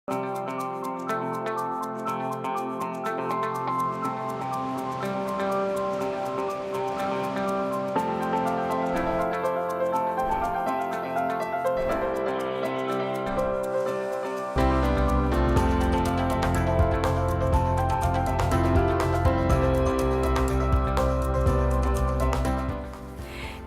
Good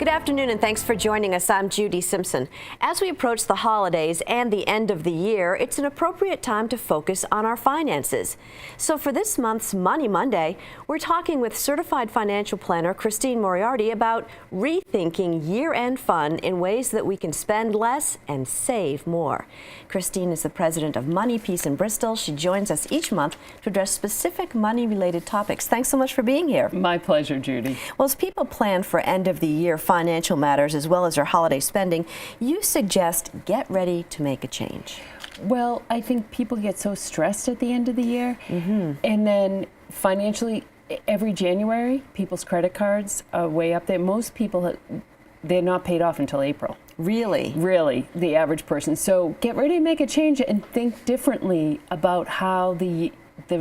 afternoon, and thanks for joining us. I'm Judy Simpson. As we approach the holidays and the end of the year, it's an appropriate time to focus on our finances. So for this month's Money Monday, we're talking with certified financial planner Christine Moriarty about rethinking year-end fun in ways that we can spend less and save more. Christine is the president of Money Peace in Bristol. She joins us each month to address specific money-related topics. Thanks so much for being here. My pleasure, Judy. Well, as people plan for end-of-the-year financial matters as well as their holiday spending, you suggest get ready to make a change. Well, I think people get so stressed at the end of the year, and then financially, every January, people's credit cards are way up there. Most people, they're not paid off until April. Really? Really, the average person. So get ready to make a change and think differently about how the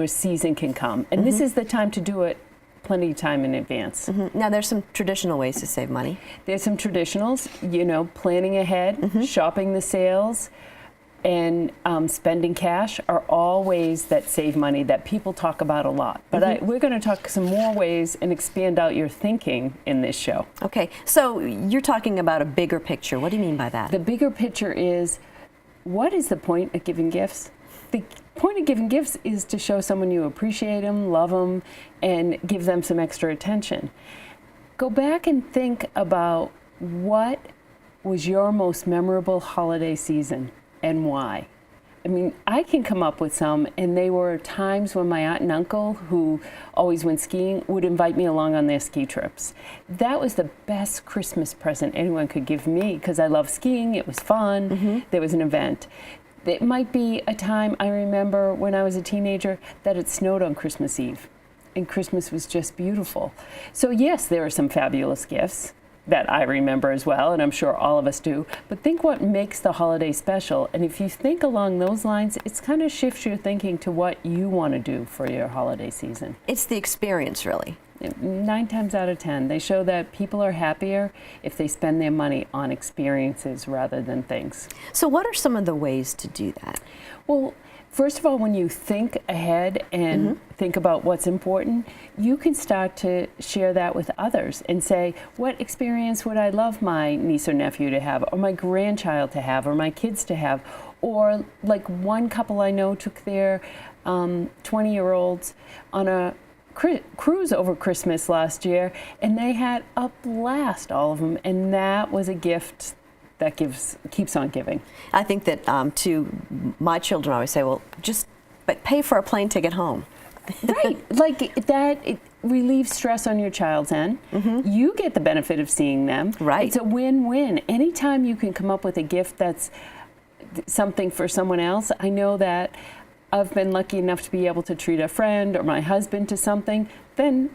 season can come. And this is the time to do it plenty of time in advance. Now, there's some traditional ways to save money. There's some traditionals, planning ahead, shopping the sales, and spending cash are all ways that save money that people talk about a lot. But we're going to talk some more ways and expand out your thinking in this show. Okay, so you're talking about a bigger picture. What do you mean by that? The bigger picture is, what is the point of giving gifts? The point of giving gifts is to show someone you appreciate them, love them, and give them some extra attention. Go back and think about what was your most memorable holiday season and why. I mean, I can come up with some, and they were times when my aunt and uncle, who always went skiing, would invite me along on their ski trips. That was the best Christmas present anyone could give me because I love skiing. It was fun. There was an event. It might be a time I remember when I was a teenager that it snowed on Christmas Eve, and Christmas was just beautiful. So yes, there are some fabulous gifts that I remember as well, and I'm sure all of us do, but think what makes the holiday special. And if you think along those lines, it's kind of shifts your thinking to what you want to do for your holiday season. It's the experience, really. 9 times out of 10, they show that people are happier if they spend their money on experiences rather than things. So what are some of the ways to do that? Well, first of all, when you think ahead and think about what's important, you can start to share that with others and say, what experience would I love my niece or nephew to have, or my grandchild to have, or my kids to have? Or like one couple I know took their 20-year-olds on a cruise over Christmas last year, and they had a blast, all of them, and that was a gift that keeps on giving. I think that to my children, I always say, well, but pay for a plane ticket home. Right, like that, it relieves stress on your child's end. You get the benefit of seeing them. Right. It's a win-win. Anytime you can come up with a gift that's something for someone else, I know that I've been lucky enough to be able to treat a friend or my husband to something, then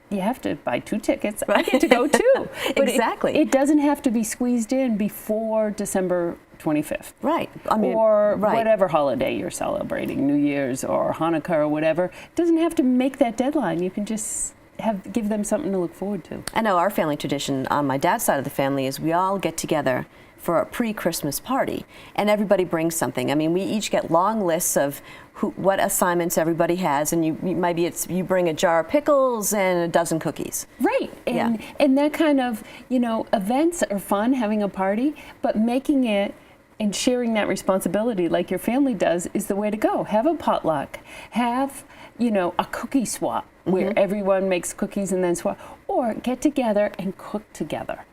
you have to buy 2 tickets. I get to go too. But Exactly. It doesn't have to be squeezed in before December 25th. Right. I mean, or whatever holiday you're celebrating, New Year's or Hanukkah or whatever. It doesn't have to make that deadline. You can just give them something to look forward to. I know our family tradition on my dad's side of the family is we all get together for a pre-Christmas party, and everybody brings something. I mean, we each get long lists of what assignments everybody has, and you bring a jar of pickles and a dozen cookies. Right, and that kind of, events are fun, having a party, but making it and sharing that responsibility like your family does is the way to go. Have a potluck, have, a cookie swap where everyone makes cookies and then swap, or get together and cook together.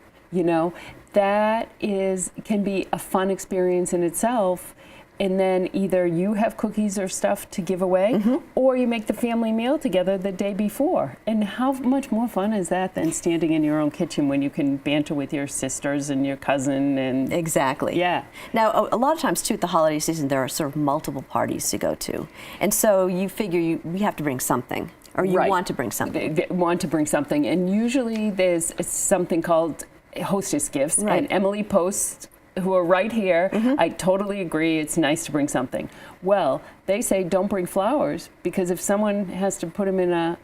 That can be a fun experience in itself, and then either you have cookies or stuff to give away, or you make the family meal together the day before. And how much more fun is that than standing in your own kitchen when you can banter with your sisters and your cousin? And exactly. Yeah. Now, a lot of times too, at the holiday season, there are sort of multiple parties to go to, and so you figure we have to bring something. Or you want to bring something. They want to bring something, and usually there's something called hostess gifts, right. and Emily posts who are right here, I totally agree. It's nice to bring something. Well, they say don't bring flowers because if someone has to put them in a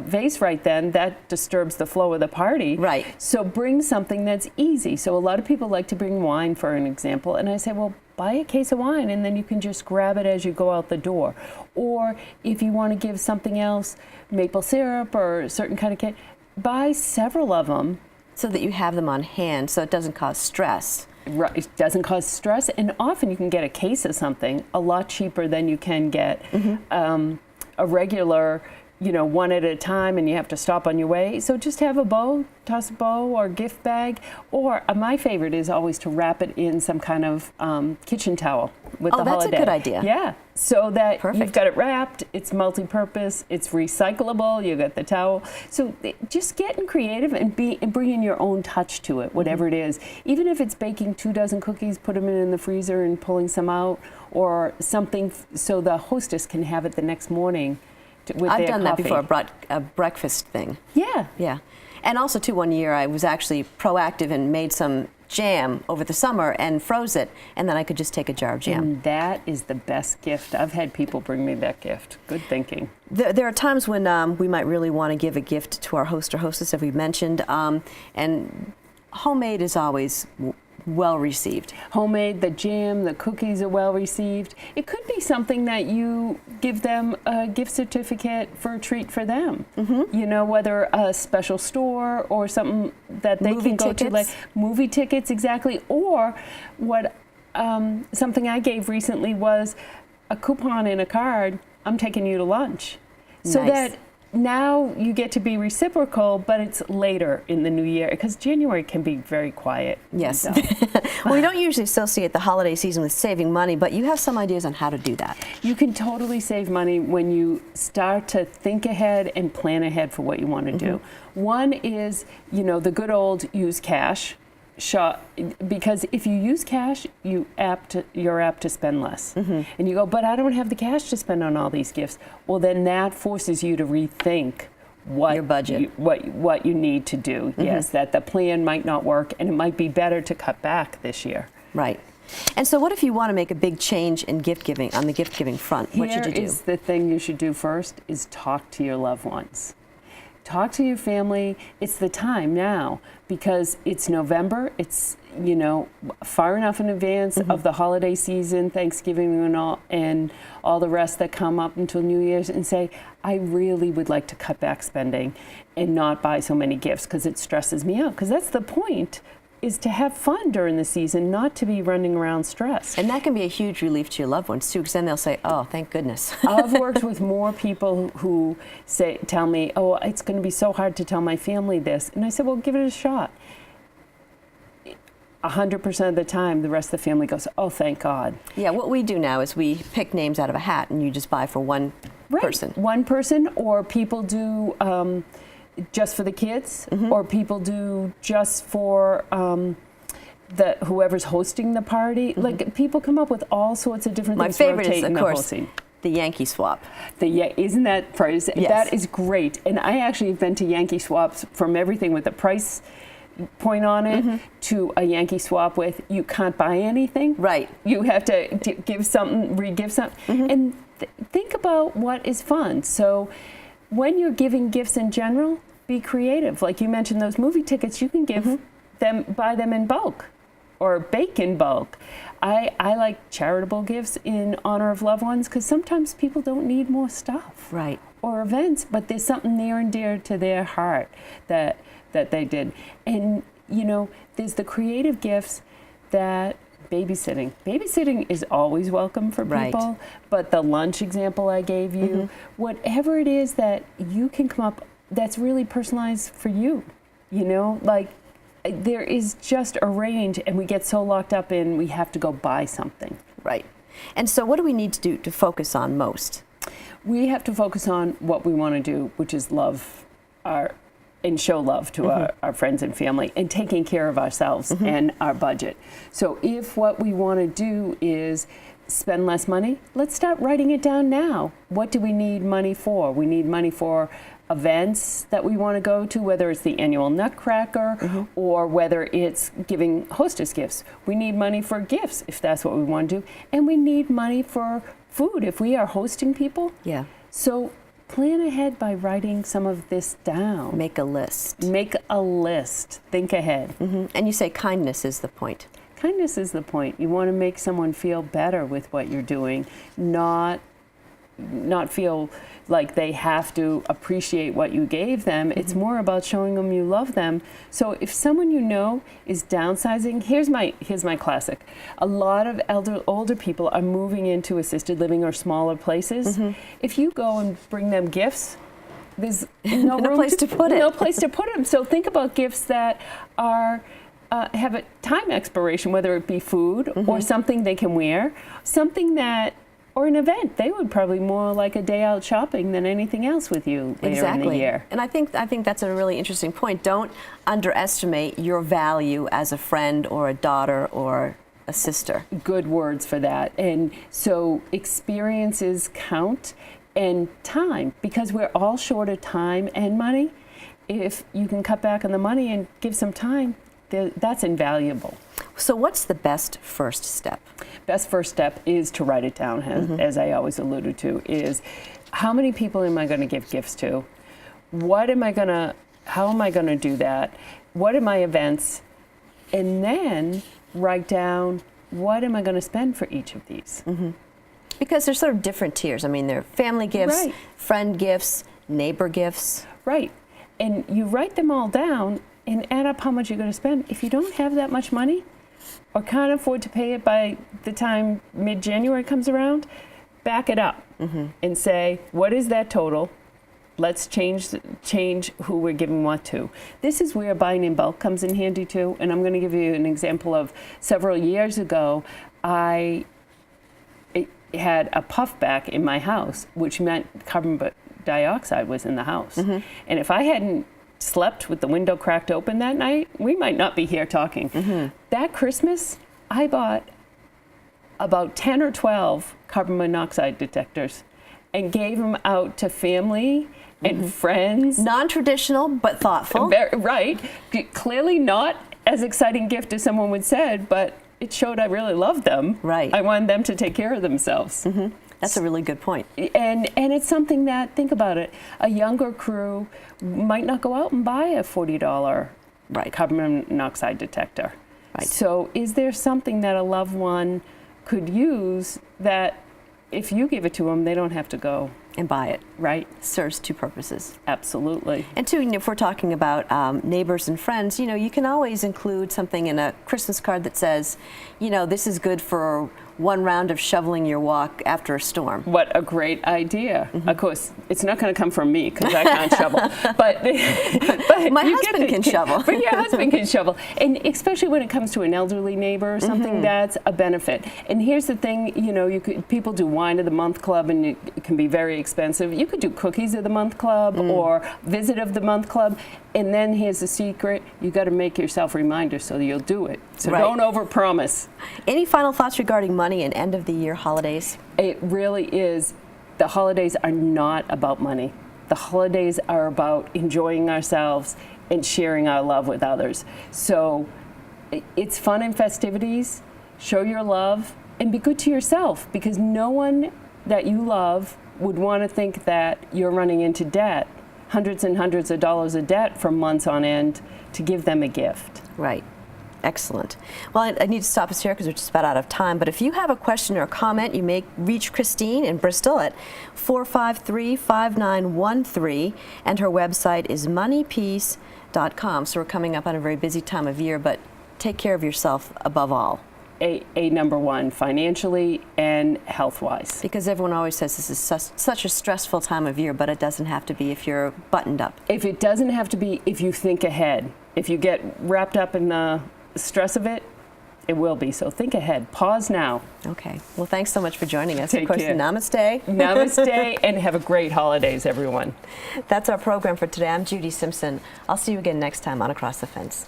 vase right then, that disturbs the flow of the party. Right. So bring something that's easy. So a lot of people like to bring wine, for an example, and I say, well, buy a case of wine and then you can just grab it as you go out the door. Or if you want to give something else, maple syrup or a certain kind of cake, buy several of them. So that you have them on hand so it doesn't cause stress. Right. It doesn't cause stress, and often you can get a case of something a lot cheaper than you can get a regular, one at a time, and you have to stop on your way. So just have a bow, toss a bow or gift bag, or my favorite is always to wrap it in some kind of kitchen towel with the holiday. Oh, that's a good idea. Yeah, so that Perfect. you've got it wrapped, it's multi-purpose, it's recyclable, you got the towel. So just getting creative and bringing your own touch to it, whatever it is. Even if it's baking 2 dozen cookies, put them in the freezer and pulling some out, or something so the hostess can have it the next morning. I've done that before, I brought a breakfast thing. Yeah. Yeah. And also, too, one year I was actually proactive and made some jam over the summer and froze it, and then I could just take a jar of jam. And that is the best gift. I've had people bring me that gift. Good thinking. There are times when we might really want to give a gift to our host or hostess, as we mentioned, and homemade is always well received. Homemade, the jam, the cookies are well received. It could be something that you give them a gift certificate for a treat for them. Whether a special store or something that they Movie can go to, tickets. like movie tickets, exactly. Or what something I gave recently was a coupon and a card. I'm taking you to lunch, so Nice. that. Now you get to be reciprocal, but it's later in the new year because January can be very quiet. Yes. And, Well, we don't usually associate the holiday season with saving money, but you have some ideas on how to do that. you can totally save money when you start to think ahead and plan ahead for what you want to do. One is, the good old use cash. Because if you use cash, you're apt to spend less. And you go, but I don't have the cash to spend on all these gifts. Well, then that forces you to rethink what Your budget. what you need to do. Yes, that the plan might not work, and it might be better to cut back this year. Right. And so what if you want to make a big change in gift giving, on the gift giving front? What should you do? Here is the thing you should do first is talk to your loved ones. Talk to your family. It's the time now because it's November. It's, far enough in advance of the holiday season, Thanksgiving and all the rest that come up until New Year's, and say, I really would like to cut back spending and not buy so many gifts because it stresses me out. Because that's the point, is to have fun during the season, not to be running around stressed. And that can be a huge relief to your loved ones, too, because then they'll say, oh, thank goodness. I've worked with more people who tell me, oh, it's going to be so hard to tell my family this. And I said, well, give it a shot. 100% of the time, the rest of the family goes, oh, thank God. Yeah, what we do now is we pick names out of a hat, and you just buy for one person. One person, or people do just for the kids, or people do just for whoever's hosting the party. Like, people come up with all sorts of different My things. favorite is, rotating of the course, hosting. the Yankee swap. Isn't that price? Yes. That is great. And I actually have been to Yankee swaps from everything with the price point on it to a Yankee swap with you can't buy anything. Right. You have to give something, re-give something. And think about what is fun. So when you're giving gifts in general, be creative. Like you mentioned, those movie tickets, you can give buy them in bulk or bake in bulk. I like charitable gifts in honor of loved ones because sometimes people don't need more stuff. Right. Or events, but there's something near and dear to their heart that they did. And, there's the creative gifts that babysitting. Babysitting is always welcome for Right. people, but the lunch example I gave you, whatever it is that you can come up that's really personalized for you, like there is just a range, and we get so locked up in we have to go buy something. Right. And so what do we need to do to focus on most? We have to focus on what we want to do, which is love and show love to our friends and family, and taking care of ourselves and our budget. So if what we want to do is spend less money, let's start writing it down now. What do we need money for? We need money for events that we want to go to, whether it's the annual Nutcracker or whether it's giving hostess gifts. We need money for gifts if that's what we want to do. And we need money for food if we are hosting people. Yeah. So plan ahead by writing some of this down. Make a list. Make a list. Think ahead. And you say kindness is the point. Kindness is the point. You want to make someone feel better with what you're doing, not feel like they have to appreciate what you gave them. It's more about showing them you love them. So if someone you know is downsizing, here's my classic. A lot of older people are moving into assisted living or smaller places. If you go and bring them gifts, there's no room place to put it. No place to put them. So think about gifts that are have a time expiration, whether it be food or something they can wear, something that, or an event. They would probably more like a day out shopping than anything else with you later in the year. And I think that's a really interesting point. Don't underestimate your value as a friend or a daughter or a sister. Good words for that. And so experiences count, and time, because we're all short of time and money. If you can cut back on the money and give some time, that's invaluable. So what's the best first step? Best first step is to write it down, as I always alluded to, is how many people am I going to give gifts to? How am I going to do that? What are my events? And then write down, what am I going to spend for each of these? Because there's sort of different tiers. I mean, there are family gifts, Right. friend gifts, neighbor gifts. Right. And you write them all down and add up how much you're going to spend. If you don't have that much money or can't afford to pay it by the time mid-January comes around, back it up and say, what is that total? Let's change who we're giving what to. This is where buying in bulk comes in handy too. And I'm going to give you an example of several years ago, I had a puff back in my house, which meant carbon dioxide was in the house. And if I hadn't slept with the window cracked open that night, we might not be here talking. That Christmas, I bought about 10 or 12 carbon monoxide detectors and gave them out to family and friends. Non-traditional, but thoughtful. Right. Clearly not as exciting gift as someone would said, but it showed I really loved them. Right. I wanted them to take care of themselves. That's a really good point. And it's something that, think about it, a younger crew might not go out and buy a $40 carbon monoxide detector. Right. So is there something that a loved one could use that if you give it to them, they don't have to go And buy it. Right. Serves two purposes. Absolutely. And two, if we're talking about neighbors and friends, you can always include something in a Christmas card that says, this is good for one round of shoveling your walk after a storm. What a great idea. Of course, it's not going to come from me because I can't shovel. But my husband can shovel. But your husband can shovel. And especially when it comes to an elderly neighbor or something, that's a benefit. And here's the thing, people do wine of the month club and it can be very expensive. You could do cookies of the month club or visit of the month club. And then here's the secret, you got to make yourself reminders so that you'll do it. So don't overpromise. Any final thoughts regarding money and end of the year holidays? It really is. The holidays are not about money. The holidays are about enjoying ourselves and sharing our love with others. So it's fun and festivities. Show your love and be good to yourself, because no one that you love would want to think that you're running into debt, hundreds and hundreds of dollars of debt for months on end, to give them a gift. Right. Excellent. Well, I need to stop us here because we're just about out of time. But if you have a question or a comment, you may reach Christine in Bristol at 453-5913, and her website is moneypeace.com. So we're coming up on a very busy time of year, but take care of yourself above all. A number one, financially and health-wise. Because everyone always says this is such a stressful time of year, but it doesn't have to be if you're buttoned up. If it doesn't have to be, if you think ahead. If you get wrapped up in the stress of it, it will be. So think ahead. Pause now. Okay. Well, thanks so much for joining us. Take of course, care. Namaste. Namaste, and have a great holidays, everyone. That's our program for today. I'm Judy Simpson. I'll see you again next time on Across the Fence.